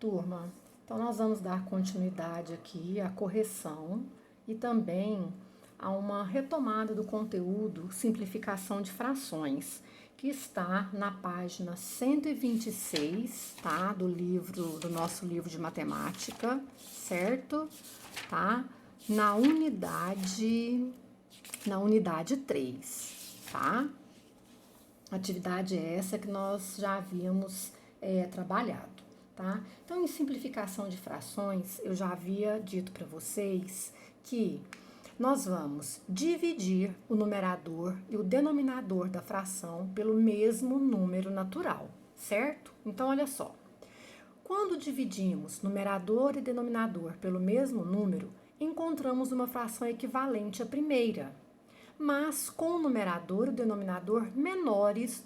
Turma, então nós vamos dar continuidade aqui à correção e também a uma retomada do conteúdo simplificação de frações, que está na página 126, tá? Do nosso livro de matemática, certo? Tá? Na unidade 3, tá? Atividade essa que nós já havíamos trabalhado. Tá? Então, em simplificação de frações, eu já havia dito para vocês que nós vamos dividir o numerador e o denominador da fração pelo mesmo número natural, certo? Então, olha só. Quando dividimos numerador e denominador pelo mesmo número, encontramos uma fração equivalente à primeira, mas com o numerador e o denominador menores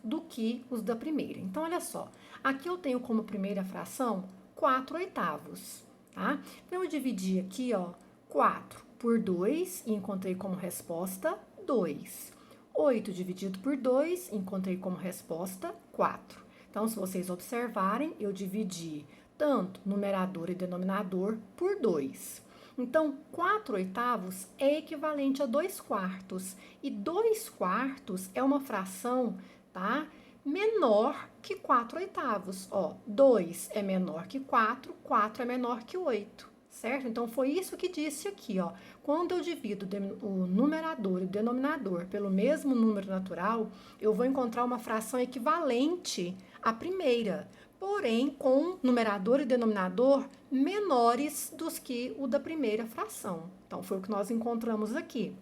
do que os da primeira. Então, olha só, aqui eu tenho como primeira fração 4/8, tá? Então, eu dividi aqui, ó, 4 por 2 e encontrei como resposta 2. 8 dividido por 2, encontrei como resposta 4. Então, se vocês observarem, eu dividi tanto numerador e denominador por 2. Então, 4/8 é equivalente a 2/4. E 2/4 é uma fração, tá? Menor que 4/8. Ó, 2 é menor que 4, 4 é menor que 8, certo? Então, foi isso que disse aqui, ó. Quando eu divido o numerador e o denominador pelo mesmo número natural, eu vou encontrar uma fração equivalente à primeira, porém com numerador e denominador menores dos que o da primeira fração. Então, foi o que nós encontramos aqui.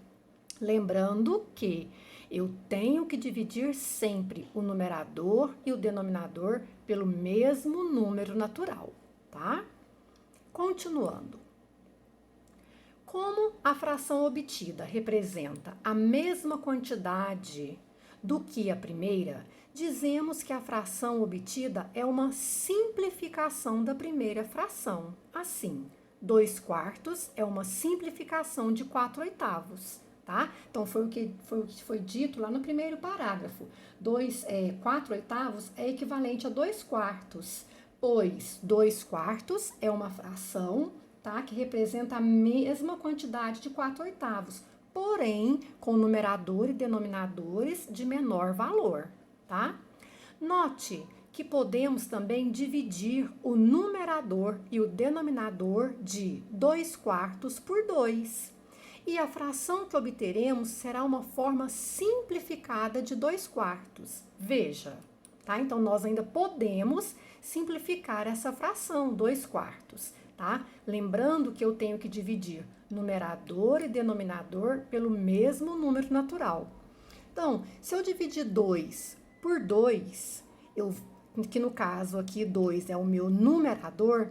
Lembrando que eu tenho que dividir sempre o numerador e o denominador pelo mesmo número natural, tá? Continuando. Como a fração obtida representa a mesma quantidade do que a primeira, dizemos que a fração obtida é uma simplificação da primeira fração. Assim, 2/4 é uma simplificação de 4/8, tá? Então, foi o que foi dito lá no primeiro parágrafo. 4/8 é equivalente a 2/4, pois 2/4 é uma fração, tá, que representa a mesma quantidade de 4/8, porém com numerador e denominadores de menor valor, tá? Note que podemos também dividir o numerador e o denominador de 2/4 por 2. E a fração que obteremos será uma forma simplificada de 2/4. Veja, tá? Então, nós ainda podemos simplificar essa fração, 2/4. Tá? Lembrando que eu tenho que dividir numerador e denominador pelo mesmo número natural. Então, se eu dividir 2 por 2, que no caso aqui 2 é o meu numerador,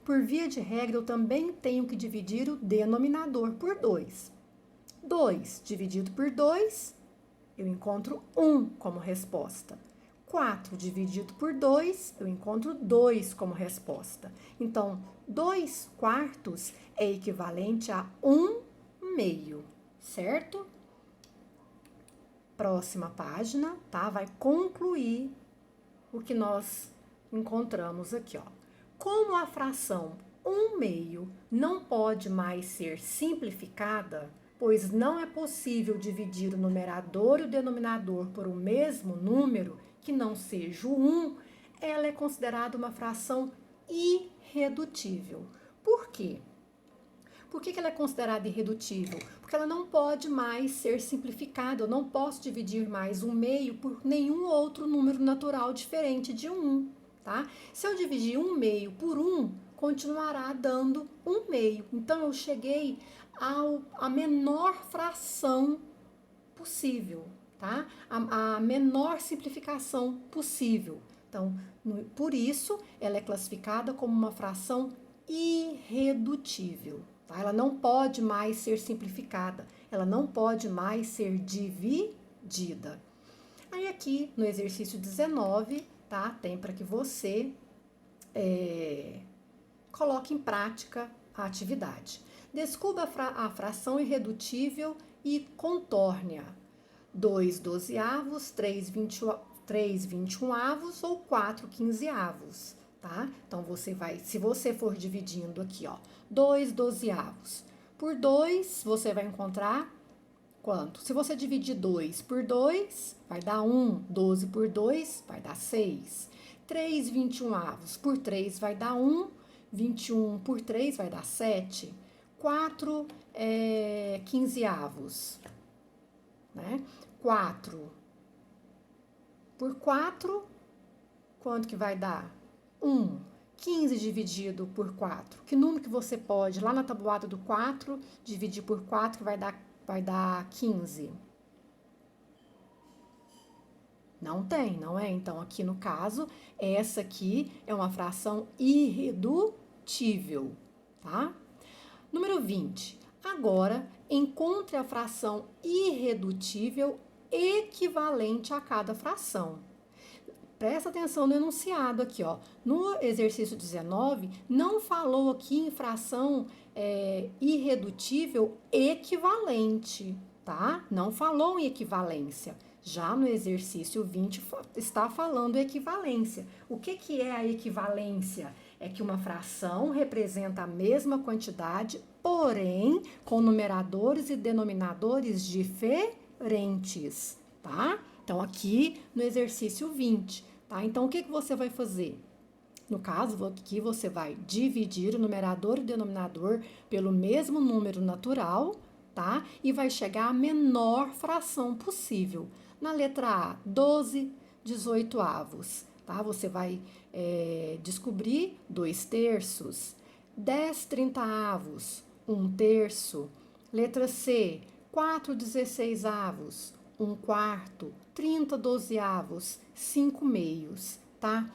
por via de regra eu também tenho que dividir o denominador por 2. 2 dividido por 2, eu encontro 1 como resposta. 4 dividido por 2, eu encontro 2 como resposta. Então, 2/4 é equivalente a 1/2, certo? Próxima página, tá? Vai concluir o que nós encontramos aqui, ó. Como a fração 1/2 não pode mais ser simplificada, pois não é possível dividir o numerador e o denominador por o mesmo número, que não seja o 1, ela é considerada uma fração irredutível. Por quê? Por que ela é considerada irredutível? Porque ela não pode mais ser simplificada. Eu não posso dividir mais 1/2 por nenhum outro número natural diferente de 1, tá? Se eu dividir 1/2 por 1, continuará dando 1/2. Então, eu cheguei à menor fração possível, tá? A menor simplificação possível. Então, por isso, ela é classificada como uma fração irredutível, tá? Ela não pode mais ser simplificada, ela não pode mais ser dividida. Aí aqui, no exercício 19, tá? Tem para que você coloque em prática a atividade. Descubra a fração irredutível e contorne-a. 2/12, 3/21 ou 4/15. tá? Então, se você for dividindo aqui, ó, 2 dozeavos por 2, você vai encontrar quanto? Se você dividir 2 por 2, vai dar 1. 12 por 2, vai dar 6. 3 21avos por 3 vai dar 1. 21 por 3 vai dar 7. 4 quinzeavos, né? 4 por 4, quanto que vai dar? 1. 15 dividido por 4. Que número que você pode, lá na tabuada do 4, dividir por 4, que vai dar 15? Não tem, não é? Então, aqui no caso, essa aqui é uma fração irredutível, tá? Número 20. Agora, encontre a fração irredutível equivalente a cada fração. Presta atenção no enunciado aqui, ó. No exercício 19, não falou aqui em fração irredutível equivalente, tá? Não falou em equivalência. Já no exercício 20 está falando equivalência. O que é a equivalência? É que uma fração representa a mesma quantidade, porém com numeradores e denominadores diferentes, tá? Então, aqui no exercício 20, tá? Então, o que você vai fazer? No caso, aqui você vai dividir o numerador e o denominador pelo mesmo número natural, tá? E vai chegar à menor fração possível. Na letra A, 12 18avos, tá? Você vai descobrir 2 terços. 10 30avos, 1 terço. Letra C, 4 16avos, 1 quarto. 30 dozeavos, 5 meios, tá?